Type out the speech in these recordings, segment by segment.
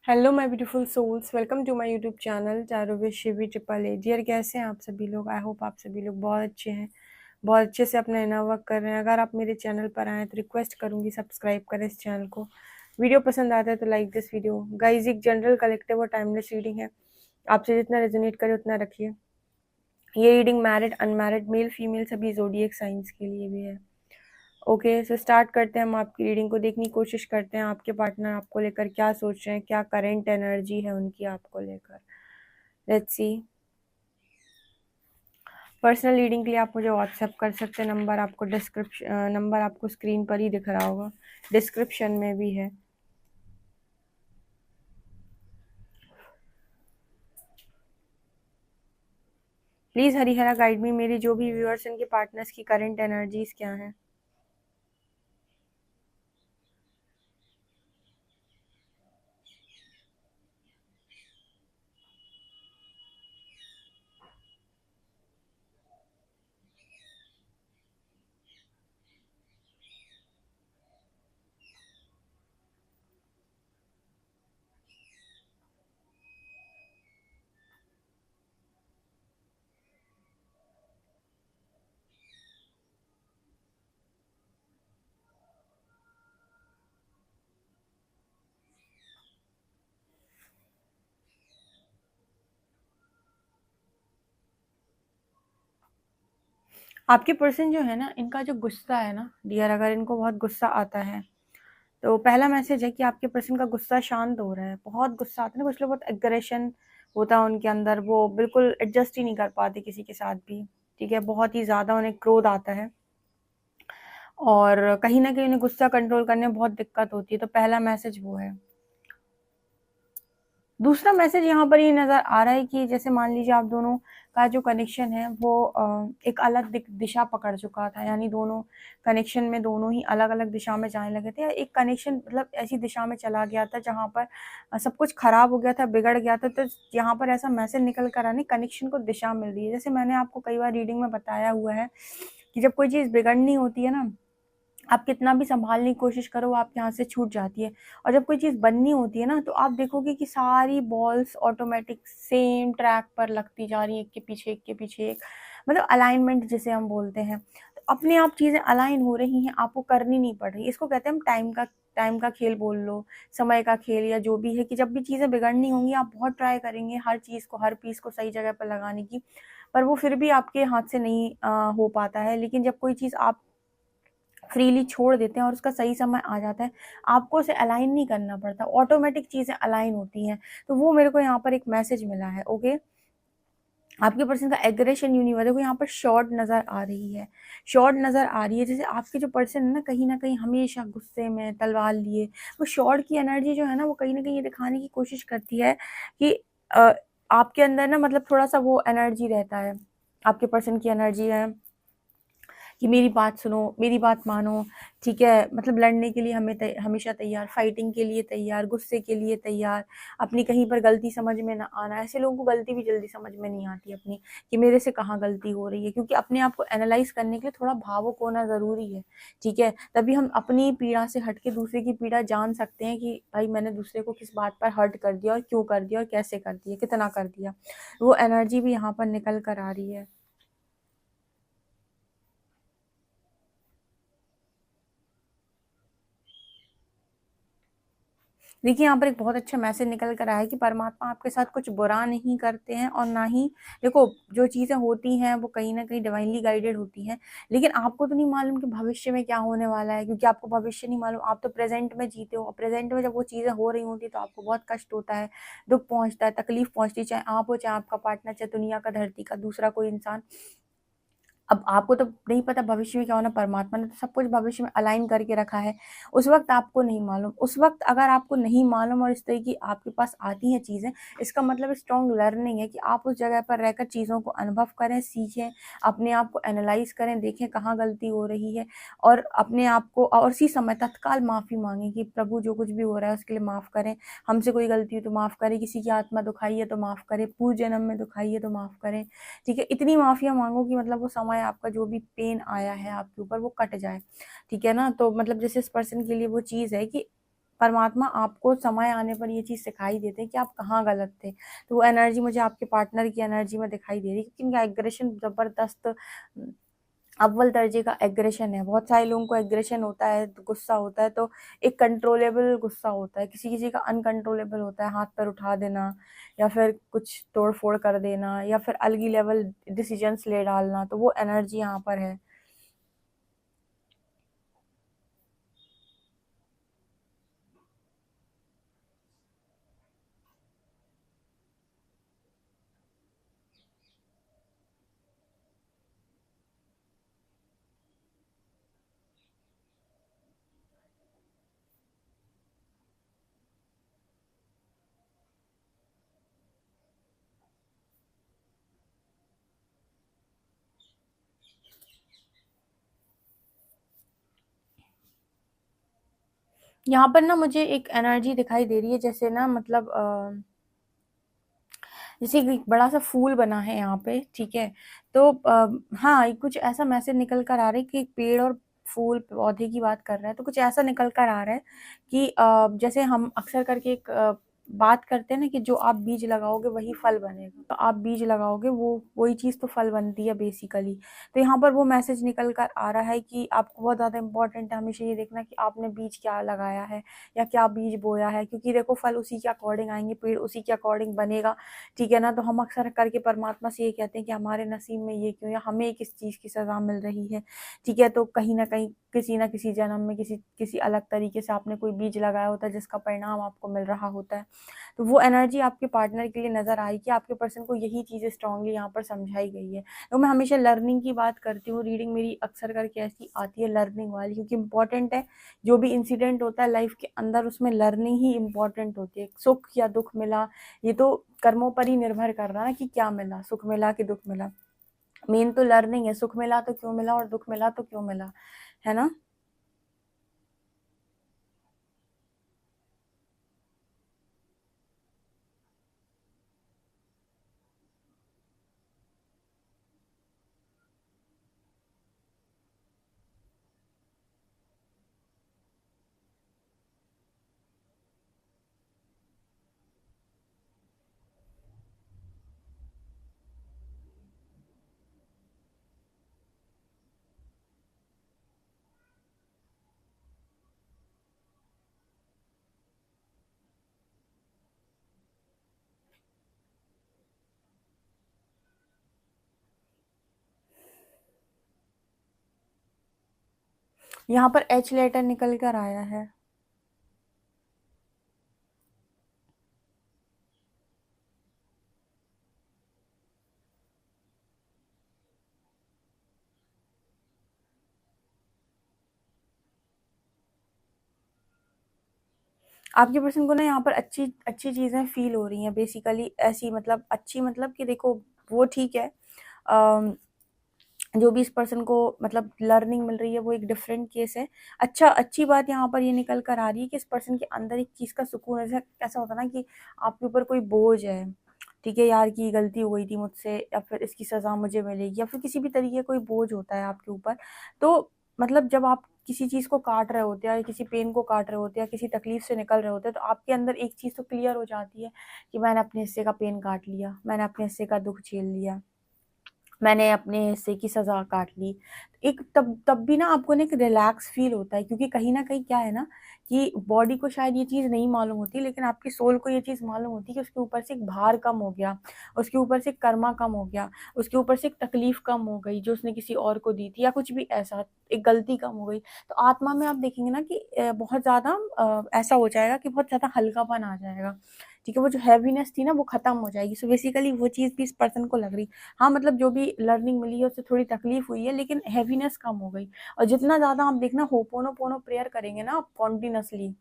Hello my beautiful souls, welcome to my YouTube channel tarot with Shivi triple A. Dear, कैसे हैं आप सभी लोग? आई होप आप सभी लोग बहुत अच्छे हैं, बहुत अच्छे से अपना इनर वर्क कर रहे हैं। अगर आप मेरे चैनल पर आएँ तो रिक्वेस्ट करूंगी सब्सक्राइब करें इस चैनल को। वीडियो पसंद आता है तो लाइक दिस वीडियो। गाइज, एक जनरल कलेक्टिव और टाइमलेस रीडिंग है, आपसे जितना रेजोनेट करे उतना रखिए। ये reading married, unmarried, male female सभी जोडिएक साइंस के लिए भी है। ओके, सो स्टार्ट करते हैं। हम आपकी रीडिंग को देखने की कोशिश करते हैं। आपके पार्टनर आपको लेकर क्या सोच रहे हैं, क्या करंट एनर्जी है उनकी आपको लेकर। Let's see. पर्सनल रीडिंग के लिए आप मुझे व्हाट्सएप कर सकते हैं। नंबर आपको स्क्रीन पर ही दिख रहा होगा, डिस्क्रिप्शन में भी है। प्लीज हरिहरा गाइड मी, मेरे जो भी व्यूअर्स, इनके पार्टनर्स की करंट एनर्जीज क्या है। आपके पर्सन जो है ना, इनका जो गुस्सा है ना डियर, अगर इनको बहुत गुस्सा आता है तो पहला मैसेज है कि आपके पर्सन का गुस्सा शांत हो रहा है। बहुत गुस्सा आता है ना, कुछ लोग बहुत एग्रेशन होता है उनके अंदर, वो बिल्कुल एडजस्ट ही नहीं कर पाते किसी के साथ भी। ठीक है, बहुत ही ज़्यादा उन्हें क्रोध आता है और कहीं ना कहीं उन्हें गुस्सा कंट्रोल करने में बहुत दिक्कत होती है। तो पहला मैसेज वो है। दूसरा मैसेज यहाँ पर ये नज़र आ रहा है कि जैसे मान लीजिए आप दोनों का जो कनेक्शन है वो एक अलग दिशा पकड़ चुका था, यानी दोनों कनेक्शन में दोनों ही अलग अलग दिशा में जाने लगे थे। एक कनेक्शन मतलब ऐसी दिशा में चला गया था जहाँ पर सब कुछ खराब हो गया था, बिगड़ गया था। तो यहाँ पर ऐसा मैसेज निकल कर आने, कनेक्शन को दिशा मिल रही है। जैसे मैंने आपको कई बार रीडिंग में बताया हुआ है कि जब कोई चीज़ बिगड़नी होती है ना, आप कितना भी संभालने की कोशिश करो, वो आपके हाथ से छूट जाती है। और जब कोई चीज़ बननी होती है ना, तो आप देखोगे कि सारी बॉल्स ऑटोमेटिक सेम ट्रैक पर लगती जा रही है, एक के पीछे एक के पीछे एक, मतलब अलाइनमेंट जिसे हम बोलते हैं। तो अपने आप चीज़ें अलाइन हो रही हैं, आपको करनी नहीं पड़ रही। इसको कहते हैं हम टाइम का खेल बोल लो, समय का खेल, या जो भी है कि जब भी चीज़ें बिगड़नी होंगी आप बहुत ट्राई करेंगे हर चीज़ को, हर पीस को सही जगह पर लगाने की, पर वो फिर भी आपके हाथ से नहीं हो पाता है। लेकिन जब कोई चीज़ आप फ्रीली छोड़ देते हैं और उसका सही समय आ जाता है, आपको उसे अलाइन नहीं करना पड़ता, ऑटोमेटिक चीज़ें अलाइन होती हैं। तो वो मेरे को यहाँ पर एक मैसेज मिला है। ओके, आपके पर्सन का एग्रेशन यूनिवर्स, देखो यहाँ पर शॉर्ट नज़र आ रही है, शॉर्ट नज़र आ रही है। जैसे आपके जो पर्सन है ना कहीं हमेशा गुस्से में तलवार लिए, वो शॉर्ट की एनर्जी जो है ना, वो कहीं ना कहीं ये दिखाने की कोशिश करती है कि आपके अंदर ना मतलब थोड़ा सा वो एनर्जी रहता है। आपके पर्सन की एनर्जी है कि मेरी बात सुनो, मेरी बात मानो। ठीक है, मतलब लड़ने के लिए हमेशा तैयार, फाइटिंग के लिए तैयार, गुस्से के लिए तैयार, अपनी कहीं पर गलती समझ में ना आना। ऐसे लोगों को गलती भी जल्दी समझ में नहीं आती अपनी, कि मेरे से कहाँ गलती हो रही है, क्योंकि अपने आप को एनालाइज करने के लिए थोड़ा भावुक होना ज़रूरी है। ठीक है, तभी हम अपनी पीड़ा से हट के दूसरे की पीड़ा जान सकते हैं कि भाई मैंने दूसरे को किस बात पर हर्ट कर दिया और क्यों कर दिया और कैसे कर दिया, कितना कर दिया। वो एनर्जी भी यहाँ पर निकल कर आ रही है। देखिए, यहाँ पर एक बहुत अच्छा मैसेज निकल कर आया है कि परमात्मा आपके साथ कुछ बुरा नहीं करते हैं, और ना ही, देखो जो चीज़ें होती हैं वो कहीं न कहीं डिवाइनली गाइडेड होती हैं। लेकिन आपको तो नहीं मालूम कि भविष्य में क्या होने वाला है, क्योंकि आपको भविष्य नहीं मालूम, आप तो प्रेज़ेंट में जीते हो। प्रेज़ेंट में जब वो चीज़ें हो रही होती हैं तो आपको बहुत कष्ट होता है, दुःख पहुँचता है, तकलीफ़ पहुँचती है, चाहे आप हो, चाहे आपका पार्टनर, चाहे दुनिया का, धरती का दूसरा कोई इंसान। अब आपको तो नहीं पता भविष्य में क्या होना, परमात्मा ने तो सब कुछ भविष्य में अलाइन करके रखा है। उस वक़्त आपको नहीं मालूम। उस वक़्त अगर आपको नहीं मालूम और इस तरह की आपके पास आती हैं चीज़ें, इसका मतलब स्ट्रॉन्ग लर्निंग है कि आप उस जगह पर रहकर चीज़ों को अनुभव करें, सीखें, अपने आप को एनालाइज़ करें, देखें कहाँ गलती हो रही है, और अपने आप को और उसी समय तत्काल माफ़ी माँगें कि प्रभु जो कुछ भी हो रहा है उसके लिए माफ़ करें। हमसे कोई गलती हो तो माफ़ करें, किसी की आत्मा दुखाई है तो माफ़ करें, पूर्व जन्म में दुखाई है तो माफ़ करें। ठीक है, इतनी माफ़िया माँगो कि मतलब वो समय, आपका जो भी पेन आया है आपके ऊपर, वो कट जाए। ठीक है ना? तो मतलब जैसे इस पर्सन के लिए वो चीज़ है कि परमात्मा आपको समय आने पर ये चीज़ सिखाई देते हैं कि आप कहाँ गलत थे। तो वो एनर्जी मुझे आपके पार्टनर की एनर्जी में दिखाई दे रही है, क्योंकि इनका एग्रेशन ज़बरदस्त अव्वल दर्जे का एग्रेशन है। बहुत सारे लोगों को एग्रेशन होता है, गुस्सा होता है, तो एक कंट्रोलेबल गुस्सा होता है, किसी-किसी का अनकंट्रोलेबल होता है, हाथ-पैर उठा देना या फिर कुछ तोड़-फोड़ कर देना या फिर अलगी लेवल डिसीजंस ले डालना, तो वो एनर्जी यहाँ पर है। यहाँ पर ना मुझे एक एनर्जी दिखाई दे रही है, जैसे ना मतलब जैसे एक बड़ा सा फूल बना है यहाँ पे, ठीक है? तो हाँ, कुछ ऐसा मैसेज निकल कर आ रहा है कि पेड़ और फूल पौधे की बात कर रहा है, तो कुछ ऐसा निकल कर आ रहा है कि जैसे हम अक्सर करके एक बात करते हैं ना कि जो आप बीज लगाओगे वही फल बनेगा। तो आप बीज लगाओगे वो वही चीज़ तो फल बनती है बेसिकली। तो यहाँ पर वो मैसेज निकल कर आ रहा है कि आपको बहुत ज़्यादा इम्पोर्टेंट है हमेशा ये देखना कि आपने बीज क्या लगाया है या क्या बीज बोया है, क्योंकि देखो फल उसी के अकॉर्डिंग आएँगे, पेड़ उसी के अकॉर्डिंग बनेगा। ठीक है ना? तो हम अक्सर करके परमात्मा से ये कहते हैं कि हमारे नसीब में ये क्यों, या हमें किस चीज़ की सज़ा मिल रही है, ठीक है? तो कहीं न कहीं किसी न किसी जन्म में किसी किसी अलग तरीके से आपने कोई बीज लगाया होता है जिसका परिणाम आपको मिल रहा होता है। तो वो एनर्जी आपके पार्टनर के लिए नज़र आई कि आपके पर्सन को यही चीज़ें स्ट्रांगली यहाँ पर समझाई गई है। तो मैं हमेशा लर्निंग की बात करती हूँ, रीडिंग मेरी अक्सर करके ऐसी आती है लर्निंग वाली, क्योंकि इम्पोर्टेंट है जो भी इंसिडेंट होता है लाइफ के अंदर उसमें लर्निंग ही इम्पोर्टेंट होती है। सुख या दुःख मिला, ये तो कर्मों पर ही निर्भर कर रहा है ना कि क्या मिला, सुख मिला कि दुःख मिला। मेन तो लर्निंग है, सुख मिला तो क्यों मिला और दुःख मिला तो क्यों मिला, है ना? यहाँ पर एच लेटर निकल कर आया है। आपके पर्सन को ना यहाँ पर अच्छी अच्छी चीज़ें फ़ील हो रही हैं बेसिकली, ऐसी मतलब अच्छी मतलब कि देखो वो ठीक है। अ, जो भी इस पर्सन को मतलब लर्निंग मिल रही है वो एक डिफरेंट केस है। अच्छा, अच्छी बात यहाँ पर ये निकल कर आ रही है कि इस पर्सन के अंदर एक चीज़ का सुकून है। जैसे ऐसा होता है ना कि आपके ऊपर कोई बोझ है, ठीक है, यार की गलती हो गई थी मुझसे या फिर इसकी सज़ा मुझे मिलेगी या फिर किसी भी तरीके का कोई बोझ होता है आपके ऊपर। तो मतलब जब आप किसी चीज़ को काट रहे होते हैं या किसी पेन को काट रहे होते हैं या किसी तकलीफ से निकल रहे होते हैं, तो आपके अंदर एक चीज़ तो क्लियर हो जाती है कि मैंने अपने हिस्से का पेन काट लिया, मैंने अपने हिस्से का दुःख झेल लिया। मैंने अपने हिस्से की सज़ा काट ली। एक तब तब भी ना आपको ना एक रिलैक्स फ़ील होता है, क्योंकि कहीं न कहीं क्या है ना कि बॉडी को शायद ये चीज़ नहीं मालूम होती, लेकिन आपकी सोल को ये चीज़ मालूम होती है कि उसके ऊपर से एक भार कम हो गया, उसके ऊपर से एक कर्मा कम हो गया, उसके ऊपर से एक तकलीफ़ कम हो गई जो उसने किसी और को दी थी या कुछ भी ऐसा, एक गलती कम हो गई। तो आत्मा में आप देखेंगे ना कि बहुत ज़्यादा ऐसा हो जाएगा कि बहुत ज़्यादा हल्कापन आ जाएगा। ठीक है? वो जो हैवीनेस थी ना वो ख़त्म हो जाएगी। सो बेसिकली वो चीज़ भी इस पर्सन को लग रही। हाँ, मतलब जो भी लर्निंग मिली है उससे थोड़ी तकलीफ हुई है, लेकिन हैवीनेस कम हो गई। और जितना ज़्यादा आप देखना होपोनोपोनो प्रेयर करेंगे ना आप कॉन्टिन्यूअसली,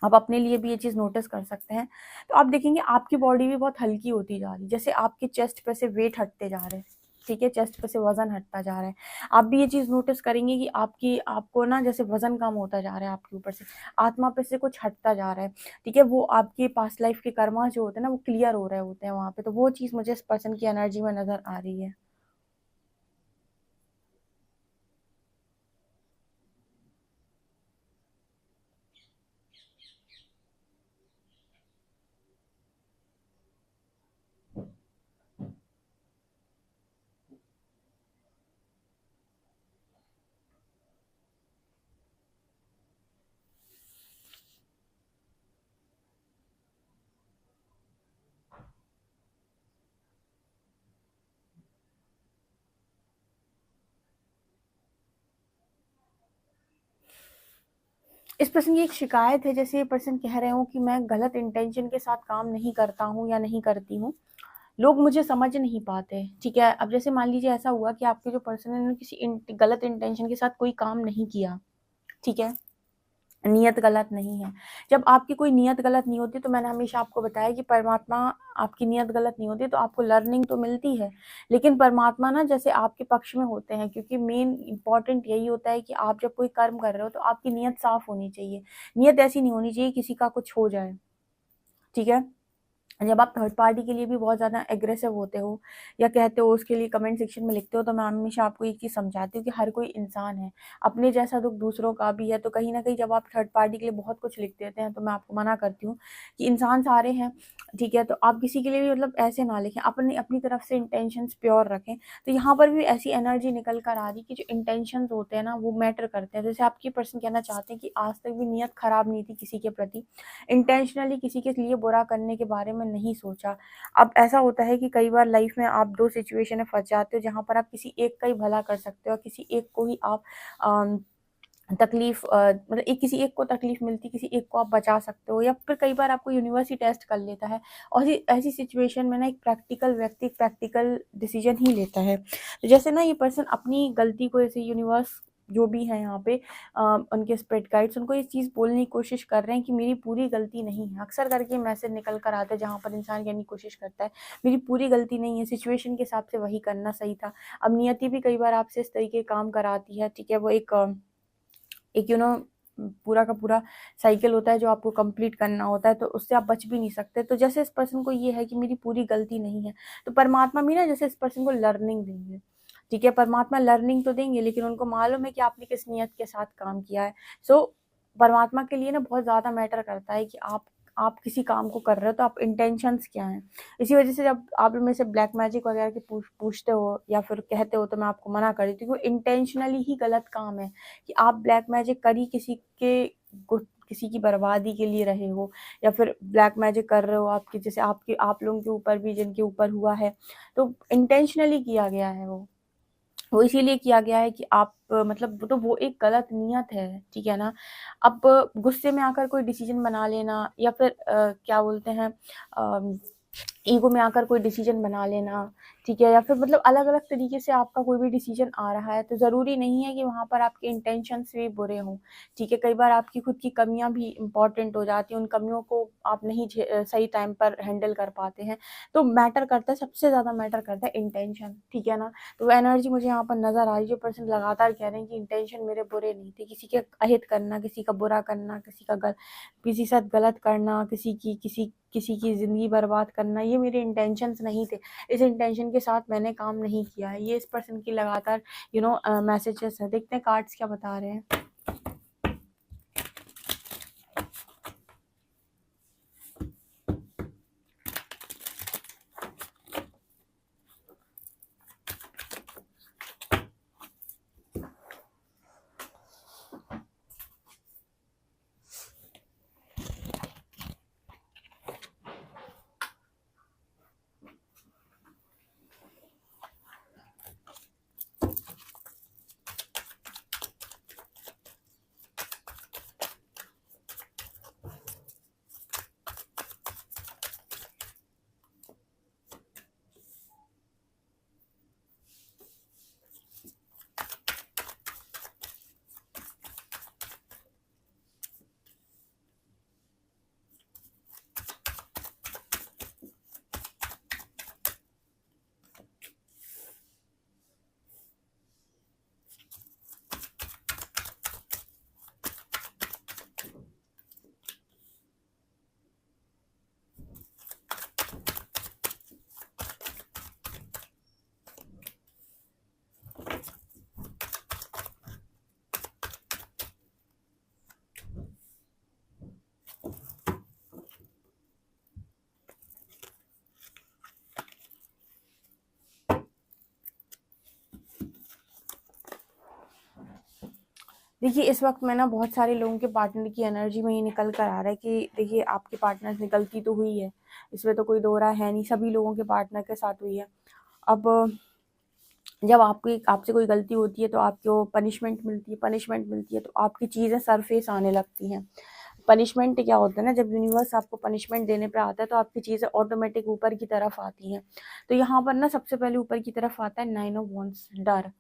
आप अपने लिए भी ये चीज़ नोटिस कर सकते हैं, तो आप देखेंगे आपकी बॉडी भी बहुत हल्की होती जा रही है। जैसे आपके चेस्ट पे से वेट हटते जा रहे हैं, ठीक है? चेस्ट पे से वज़न हटता जा रहा है। आप भी ये चीज़ नोटिस करेंगे कि आपको ना जैसे वज़न कम होता जा रहा है आपके ऊपर से, आत्मा पे से कुछ हटता जा रहा है, ठीक है? वो आपके पास्ट लाइफ़ के कर्मा जो होते हैं ना वो क्लियर हो रहे होते हैं वहाँ पे, तो वो चीज़ मुझे इस पर्सन की एनर्जी में नज़र आ रही है। इस पर्सन की एक शिकायत है, जैसे ये पर्सन कह रहे हो कि मैं गलत इंटेंशन के साथ काम नहीं करता हूँ या नहीं करती हूँ, लोग मुझे समझ नहीं पाते, ठीक है। अब जैसे मान लीजिए ऐसा हुआ कि आपके जो पर्सन है उन्होंने किसी गलत इंटेंशन के साथ कोई काम नहीं किया, ठीक है, नियत गलत नहीं है। जब आपकी कोई नियत गलत नहीं होती, तो मैंने हमेशा आपको बताया कि परमात्मा, आपकी नियत गलत नहीं होती तो आपको लर्निंग तो मिलती है, लेकिन परमात्मा ना जैसे आपके पक्ष में होते हैं, क्योंकि मेन इंपॉर्टेंट यही होता है कि आप जब कोई कर्म कर रहे हो तो आपकी नियत साफ होनी चाहिए। नियत ऐसी नहीं होनी चाहिए किसी का कुछ हो जाए, ठीक है। जब आप थर्ड पार्टी के लिए भी बहुत ज़्यादा एग्रेसिव होते हो या कहते हो, उसके लिए कमेंट सेक्शन में लिखते हो, तो मैं हमेशा आपको एक चीज़ समझाती हूँ कि हर कोई इंसान है, अपने जैसा दुख दूसरों का भी है। तो कहीं ना कहीं जब आप थर्ड पार्टी के लिए बहुत कुछ लिख देते हैं, तो मैं आपको मना करती हूँ कि इंसान सारे हैं, ठीक है। तो आप किसी के लिए भी मतलब ऐसे ना लिखें, अपनी अपनी तरफ से इंटेंशंस प्योर रखें। तो यहाँ पर भी ऐसी एनर्जी निकल कर आ रही कि जो इंटेंशंस होते हैं ना, वो मैटर करते हैं। जैसे आपकी पर्सन कहना चाहते हैं कि आज तक भी नियत खराब नहीं थी किसी के प्रति, इंटेंशनली किसी के लिए बुरा करने के बारे में नहीं सोचा। अब ऐसा होता है कि कई बार लाइफ में आप 2 सिचुएशन में फँस जाते हो, जहाँ पर आप किसी एक का ही भला कर सकते हो और किसी एक को ही आप अ, तकलीफ मतलब एक किसी एक को तकलीफ मिलती, किसी एक को आप बचा सकते हो, या फिर कई बार आपको यूनिवर्स ही टेस्ट कर लेता है। और ऐसी सिचुएशन में ना एक प्रैक्टिकल व्यक्ति एक प्रैक्टिकल डिसीजन ही लेता है। तो जैसे ना ये पर्सन अपनी गलती को, जैसे यूनिवर्स जो भी है यहाँ पे उनके स्पिरिट गाइड्स उनको ये चीज़ बोलने की कोशिश कर रहे हैं कि मेरी पूरी गलती नहीं है। अक्सर करके मैसेज निकल कर आता है जहाँ पर इंसान कहने की कोशिश करता है मेरी पूरी गलती नहीं है, सिचुएशन के हिसाब से वही करना सही था। अब नियति भी कई बार आपसे इस तरीके काम कराती है, ठीक है। वो एक पूरा का पूरा साइकिल होता है जो आपको कंप्लीट करना होता है, तो उससे आप बच भी नहीं सकते। तो जैसे इस पर्सन को ये है कि मेरी पूरी गलती नहीं है, तो परमात्मा भी ना जैसे इस पर्सन को लर्निंग देंगे, ठीक है। परमात्मा लर्निंग तो देंगे, लेकिन उनको मालूम है कि आपने किस नियत के साथ काम किया है। सो परमात्मा के लिए ना बहुत ज़्यादा मैटर करता है कि आप किसी काम को कर रहे हो तो आप इंटेंशंस क्या हैं। इसी वजह से जब आप में से ब्लैक मैजिक वगैरह के पूछते हो या फिर कहते हो, तो मैं आपको मना कर देती हूँ। इंटेंशनली ही गलत काम है कि आप ब्लैक मैजिक कर ही किसी की बर्बादी के लिए रहे हो, या फिर ब्लैक मैजिक कर रहे हो आपकी, जैसे आप लोगों के ऊपर भी जिनके ऊपर हुआ है, तो इंटेंशनली किया गया है वो इसीलिए किया गया है कि आप मतलब वो तो वो एक गलत नियत है, ठीक है ना। अब गुस्से में आकर कोई डिसीजन बना लेना, या फिर क्या बोलते हैं ईगो में आकर कोई डिसीजन बना लेना, ठीक है, या फिर मतलब अलग अलग तरीके से आपका कोई भी डिसीजन आ रहा है, तो ज़रूरी नहीं है कि वहाँ पर आपके इंटेंशंस भी बुरे हों, ठीक है। कई बार आपकी खुद की कमियाँ भी इम्पॉर्टेंट हो जाती हैं, उन कमियों को आप नहीं सही टाइम पर हैंडल कर पाते हैं। तो मैटर करता है, सबसे ज़्यादा मैटर करता है इंटेंशन, ठीक है ना। तो वो एनर्जी मुझे यहाँ पर नज़र आ रही है, जो पर्सन लगातार कह रहे हैं कि इंटेंशन मेरे बुरे नहीं थे, किसी के अहित करना, किसी का बुरा करना, किसी के साथ गलत करना, किसी की ज़िंदगी बर्बाद करना, ये मेरे इंटेंशंस नहीं थे। इस इंटेंशन के साथ मैंने काम नहीं किया है। ये इस पर्सन की लगातार मैसेजेस है। देखते हैं कार्ड्स क्या बता रहे हैं। देखिए, इस वक्त मैं ना बहुत सारे लोगों के पार्टनर की एनर्जी में ही निकल कर आ रहा है कि देखिए आपके पार्टनर से गलती तो हुई है, इसमें तो कोई दो राय है नहीं, सभी लोगों के पार्टनर के साथ हुई है। अब जब आपसे कोई गलती होती है तो आपको पनिशमेंट मिलती है तो आपकी चीज़ें सरफेस आने लगती हैं। पनिशमेंट क्या होता है ना, जब यूनिवर्स आपको पनिशमेंट देने पे आता है तो आपकी चीज़ें ऑटोमेटिक ऊपर की तरफ आती हैं। तो यहाँ पर ना सबसे पहले ऊपर की तरफ आता है 9 ऑफ वांड्स, डर।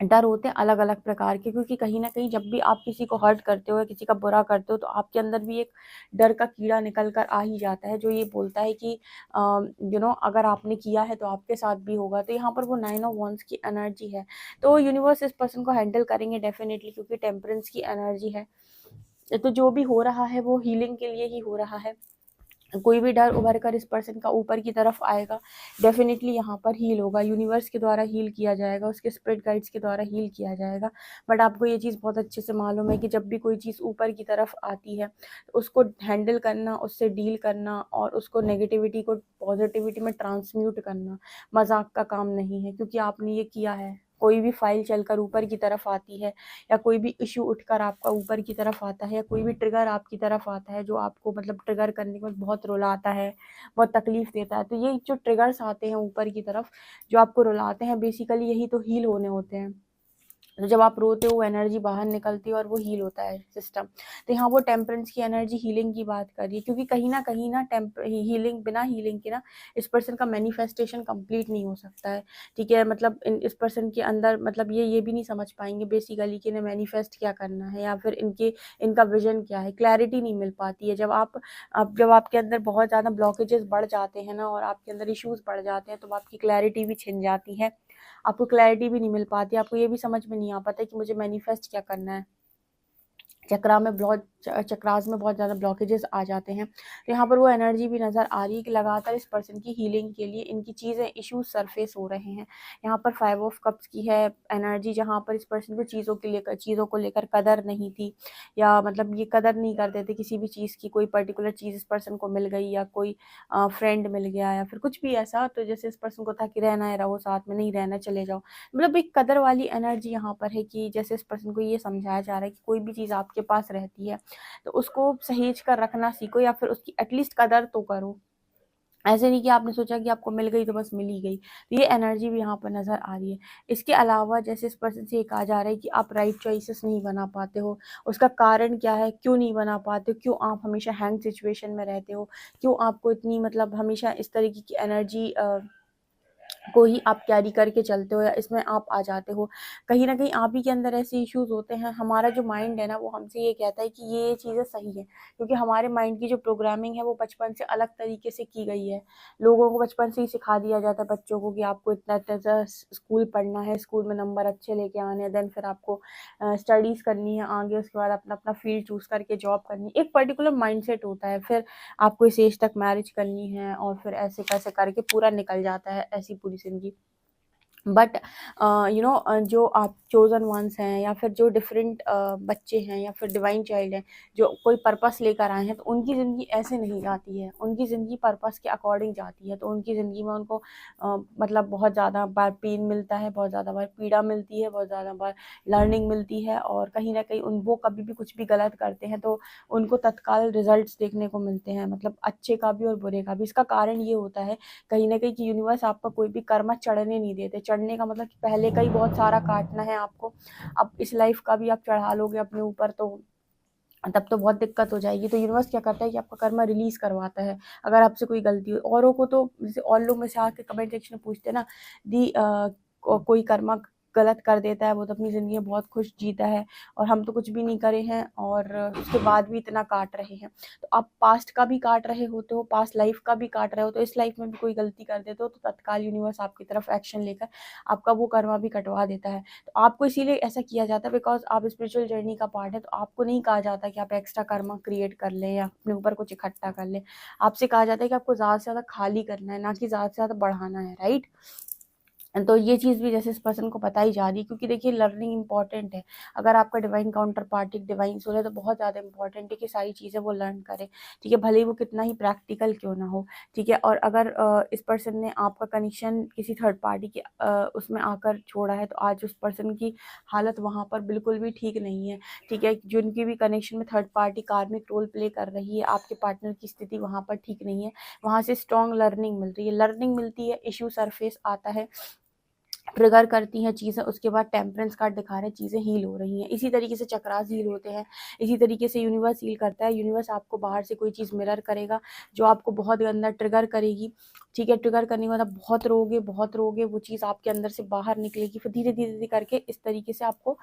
डर होते हैं अलग अलग प्रकार के, क्योंकि कहीं ना कहीं जब भी आप किसी को हर्ट करते हो या किसी का बुरा करते हो तो आपके अंदर भी एक डर का कीड़ा निकल कर आ ही जाता है, जो ये बोलता है कि अगर आपने किया है तो आपके साथ भी होगा। तो यहाँ पर वो 9 ऑफ वांड्स की एनर्जी है। तो यूनिवर्स इस पर्सन को हैंडल करेंगे डेफिनेटली, क्योंकि टेम्परेंस की एनर्जी है। तो जो भी हो रहा है वो हीलिंग के लिए ही हो रहा है। कोई भी डर उभर कर इस पर्सन का ऊपर की तरफ आएगा, डेफिनेटली यहाँ पर हील होगा, यूनिवर्स के द्वारा हील किया जाएगा, उसके स्पिरिट गाइड्स के द्वारा हील किया जाएगा। बट आपको ये चीज़ बहुत अच्छे से मालूम है कि जब भी कोई चीज़ ऊपर की तरफ आती है तो उसको हैंडल करना, उससे डील करना और उसको नेगेटिविटी को पॉजिटिविटी में ट्रांसम्यूट करना मजाक का काम नहीं है, क्योंकि आपने ये किया है। कोई भी फाइल चलकर ऊपर की तरफ आती है या कोई भी इशू उठकर आपका ऊपर की तरफ आता है या कोई भी ट्रिगर आपकी तरफ आता है जो आपको मतलब ट्रिगर करने में बहुत रुलाता है, बहुत तकलीफ देता है, तो ये जो ट्रिगर्स आते हैं ऊपर की तरफ जो आपको रुलाते हैं, बेसिकली यही तो हील होने होते हैं। तो जब आप रोते हो वो एनर्जी बाहर निकलती है और वो हील होता है सिस्टम। तो यहाँ वो टेम्परेंस की एनर्जी हीलिंग की बात कर रही है, क्योंकि कहीं ना हीलिंग, बिना हीलिंग के ना इस पर्सन का मैनिफेस्टेशन कंप्लीट नहीं हो सकता है। ठीक है, मतलब इस पर्सन के अंदर मतलब ये भी नहीं समझ पाएंगे बेसिकली कि इन्हें मैनिफेस्ट क्या करना है या फिर इनका विजन क्या है, क्लैरिटी नहीं मिल पाती है। जब आपके अंदर बहुत ज़्यादा ब्लॉकेजेस बढ़ जाते हैं ना और आपके अंदर इश्यूज बढ़ जाते हैं तो आपकी क्लैरिटी भी छिन जाती है, आपको क्लैरिटी भी नहीं मिल पाती, आपको ये भी समझ में नहीं आ पाता कि मुझे मैनिफेस्ट क्या करना है। चक्रास में बहुत ज़्यादा ब्लॉकेजेस आ जाते हैं। तो यहाँ पर वो एनर्जी भी नज़र आ रही है कि लगातार इस पर्सन की हीलिंग के लिए इनकी चीज़ें इश्यूज सरफेस हो रहे हैं। यहाँ पर 5 ऑफ कप्स की है एनर्जी, जहाँ पर इस पर्सन को चीज़ों को लेकर कदर नहीं थी, या मतलब ये कदर नहीं करते थे किसी भी चीज़ की। कोई पर्टिकुलर चीज़ इस पर्सन को मिल गई या कोई फ्रेंड मिल गया या फिर कुछ भी ऐसा, तो जैसे इस पर्सन को था कि रहना है रहो, साथ में नहीं रहना चले जाओ। मतलब एक कदर वाली एनर्जी यहाँ पर है कि जैसे इस पर्सन को ये समझाया जा रहा है कि कोई भी चीज़ आपके पास रहती है तो उसको सहेज कर रखना सीखो, या फिर उसकी एटलीस्ट कदर तो करो। ऐसे नहीं कि आपने सोचा कि आपको मिल गई तो बस मिल ही गई। तो ये एनर्जी भी यहाँ पर नज़र आ रही है। इसके अलावा जैसे इस पर्सन से ये कहा जा रहा है कि आप राइट चॉइसेस नहीं बना पाते हो। उसका कारण क्या है, क्यों नहीं बना पाते हो, क्यों आप हमेशा हैंग सिचुएशन में रहते हो, क्यों आपको इतनी मतलब हमेशा इस तरीके की एनर्जी को ही आप कैरी करके चलते हो या इसमें आप आ जाते हो। कहीं न कहीं आप ही के अंदर ऐसे इश्यूज़ होते हैं। हमारा जो माइंड है ना वो हमसे ये कहता है कि ये चीज़ें सही है, क्योंकि हमारे माइंड की जो प्रोग्रामिंग है वो बचपन से अलग तरीके से की गई है। लोगों को बचपन से ही सिखा दिया जाता है बच्चों को कि आपको इतना-इतना स्कूल पढ़ना है, स्कूल में नंबर अच्छे लेके आने हैं, देन फिर आपको स्टडीज़ करनी है आगे, उसके बाद अपना-अपना फील्ड चूज़ करके जॉब करनी है। एक पर्टिकुलर माइंडसेट होता है, फिर आपको इस एज तक मैरिज करनी है और फिर ऐसे-कैसे करके पूरा निकल जाता है ऐसी पूरी ज़िंदगी। बट जो आप चोज़न वंस हैं या फिर जो डिफरेंट बच्चे हैं या फिर डिवाइन चाइल्ड हैं, जो कोई पर्पस लेकर आए हैं, तो उनकी ज़िंदगी ऐसे नहीं जाती है, उनकी ज़िंदगी पर्पस के अकॉर्डिंग जाती है। तो उनकी ज़िंदगी में उनको मतलब बहुत ज़्यादा बार पेन मिलता है, बहुत ज़्यादा बार पीड़ा मिलती है, बहुत ज़्यादा बार लर्निंग मिलती है, और कहीं न कहीं वो कभी भी कुछ भी गलत करते हैं तो उनको तत्काल रिजल्ट्स देखने को मिलते हैं, मतलब अच्छे का भी और बुरे का भी। इसका कारण ये होता है कहीं न कहीं कि यूनिवर्स आपका कोई भी कर्मा चढ़ने नहीं देते। चढ़ने का मतलब कि पहले का ही बहुत सारा काटना है आपको, अब इस लाइफ़ का भी आप चढ़ा लोगे अपने ऊपर तो तब तो बहुत दिक्कत हो जाएगी। तो यूनिवर्स क्या करता है कि आपका कर्मा रिलीज़ करवाता है, अगर आपसे कोई गलती हुई। औरों को तो जैसे और लोग मेरे से आके कमेंट सेक्शन में पूछते हैं ना, कोई कर्मा गलत कर देता है वो तो अपनी ज़िंदगी में बहुत खुश जीता है, और हम तो कुछ भी नहीं करे हैं और उसके बाद भी इतना काट रहे हैं। तो आप पास्ट का भी काट रहे होते हो, पास्ट लाइफ का भी काट रहे हो, तो इस लाइफ में भी कोई गलती कर देते हो तो तत्काल यूनिवर्स आपकी तरफ एक्शन लेकर आपका वो कर्मा भी कटवा देता है। तो आपको इसीलिए ऐसा किया जाता है बिकॉज़ आप स्पिरिचुअल जर्नी का पार्ट है, तो आपको नहीं कहा जाता कि आप एक्स्ट्रा कर्मा क्रिएट कर लें या अपने ऊपर कुछ इकट्ठा कर लें। आपसे कहा जाता है कि आपको ज़्यादा से ज़्यादा खाली करना है, ना कि ज़्यादा से ज़्यादा बढ़ाना है, राइट? तो ये चीज़ भी जैसे इस पर्सन को बताई जा रही है, क्योंकि देखिए लर्निंग इम्पॉर्टेंट है। अगर आपका डिवाइन काउंटर पार्ट एक डिवाइन सोल है तो बहुत ज़्यादा इम्पॉर्टेंट है कि सारी चीज़ें वो लर्न करे, ठीक है? भले ही वो कितना ही प्रैक्टिकल क्यों ना हो, ठीक है? और अगर इस पर्सन ने आपका कनेक्शन किसी थर्ड पार्टी के उसमें आकर छोड़ा है, तो आज उस पर्सन की हालत वहाँ पर बिल्कुल भी ठीक नहीं है, ठीक है? जिनकी भी कनेक्शन में थर्ड पार्टी कार्मिक रोल प्ले कर रही है, आपके पार्टनर की स्थिति वहाँ पर ठीक नहीं है। वहाँ से स्ट्रॉन्ग लर्निंग मिल रही है, लर्निंग मिलती है, इश्यू सरफेस आता है, ट्रिगर करती हैं चीज़ें, उसके बाद टेम्परेंस कार्ड दिखा रहे हैं चीज़ें हील हो रही हैं। इसी तरीके से चक्रास हील होते हैं, इसी तरीके से यूनिवर्स हील करता है। यूनिवर्स आपको बाहर से कोई चीज़ मिरर करेगा जो आपको बहुत अंदर ट्रिगर करेगी, ठीक है। ट्रिगर करने के बाद आप बहुत रोगे, वो चीज़ आपके अंदर से बाहर निकलेगी, फिर धीरे धीरे धीरे करके इस तरीके से आपको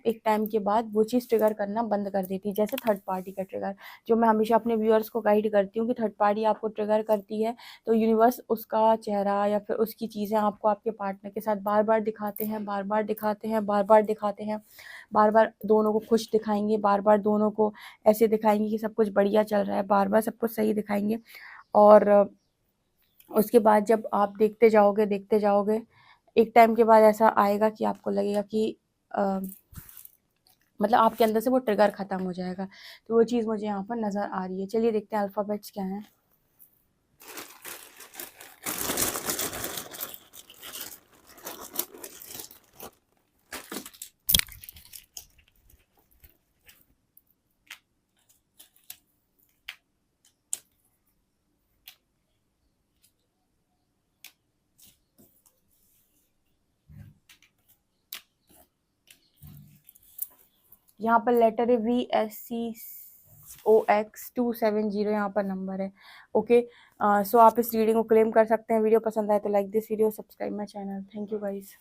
एक टाइम के बाद वो चीज़ ट्रिगर करना बंद कर देती है। जैसे थर्ड पार्टी का ट्रिगर, जो मैं हमेशा अपने व्यूअर्स को गाइड करती हूँ कि थर्ड पार्टी आपको ट्रिगर करती है तो यूनिवर्स उसका चेहरा या फिर उसकी चीज़ें आपको आपके पार्टनर के साथ बार बार दिखाते हैं, बार बार दिखाते हैं, बार बार दिखाते हैं, बार बार दोनों को खुश दिखाएंगे, बार बार दोनों को ऐसे दिखाएंगे कि सब कुछ बढ़िया चल रहा है, बार बार सब कुछ सही दिखाएंगे। और उसके बाद जब आप देखते जाओगे एक टाइम के बाद ऐसा आएगा कि आपको लगेगा कि मतलब आपके अंदर से वो ट्रिगर ख़त्म हो जाएगा। तो वो चीज़ मुझे यहाँ पर नज़र आ रही है। चलिए देखते हैं अल्फ़ाबेट्स क्या हैं। यहाँ पर लेटर है VSCOX270, यहाँ पर नंबर है। ओके, सो आप इस रीडिंग को क्लेम कर सकते हैं। वीडियो पसंद आए तो like this video, subscribe my channel. Thank you guys.